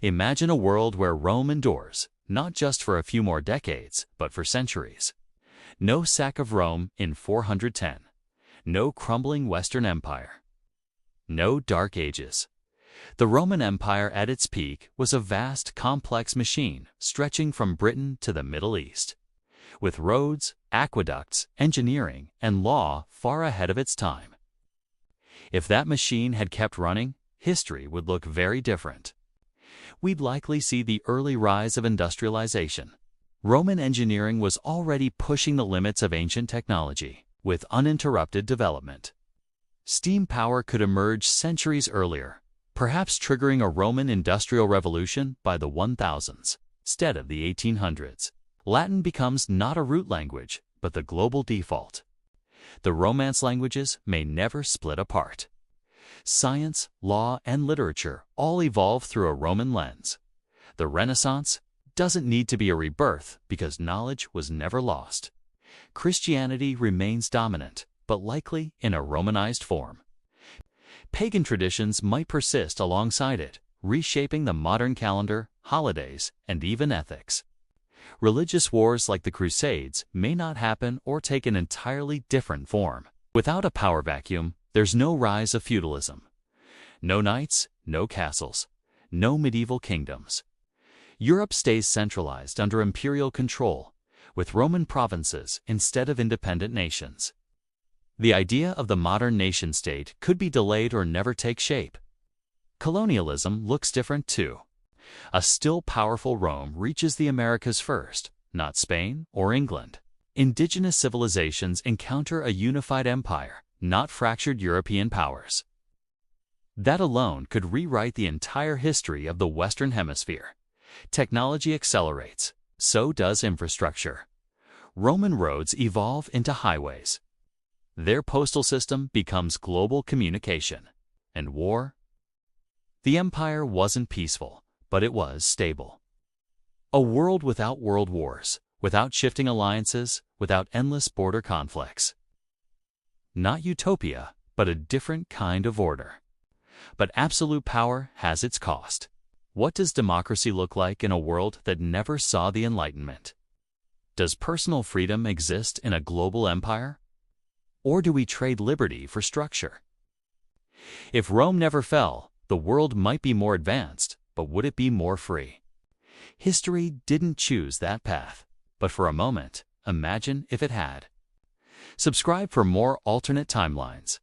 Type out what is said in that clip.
Imagine a world where Rome endures, not just for a few more decades, but for centuries. No sack of Rome in 410. No crumbling Western Empire. No Dark Ages. The Roman Empire at its peak was a vast, complex machine stretching from Britain to the Middle East, with roads, aqueducts, engineering, and law far ahead of its time. If that machine had kept running, history would look very different. We'd likely see the early rise of industrialization. Roman engineering was already pushing the limits of ancient technology, with uninterrupted development. Steam power could emerge centuries earlier, perhaps triggering a Roman industrial revolution by the 1000s instead of the 1800s. Latin becomes not a root language, but the global default. The Romance languages may never split apart. Science, law, and literature all evolve through a Roman lens. The Renaissance doesn't need to be a rebirth because knowledge was never lost. Christianity remains dominant, but likely in a Romanized form. Pagan traditions might persist alongside it, reshaping the modern calendar, holidays, and even ethics. Religious wars like the Crusades may not happen or take an entirely different form. Without a power vacuum, there's no rise of feudalism. No knights, no castles, no medieval kingdoms. Europe stays centralized under imperial control, with Roman provinces instead of independent nations. The idea of the modern nation-state could be delayed or never take shape. Colonialism looks different too. A still powerful Rome reaches the Americas first, not Spain or England. Indigenous civilizations encounter a unified empire, not fractured European powers. That alone could rewrite the entire history of the Western Hemisphere. Technology accelerates, so does infrastructure. Roman roads evolve into highways. Their postal system becomes global communication. And war? The empire wasn't peaceful, but it was stable. A world without world wars, without shifting alliances, without endless border conflicts. Not utopia, but a different kind of order. But absolute power has its cost. What does democracy look like in a world that never saw the Enlightenment? Does personal freedom exist in a global empire? Or do we trade liberty for structure? If Rome never fell, the world might be more advanced, but would it be more free? History didn't choose that path, but for a moment, imagine if it had. Subscribe for more alternate timelines.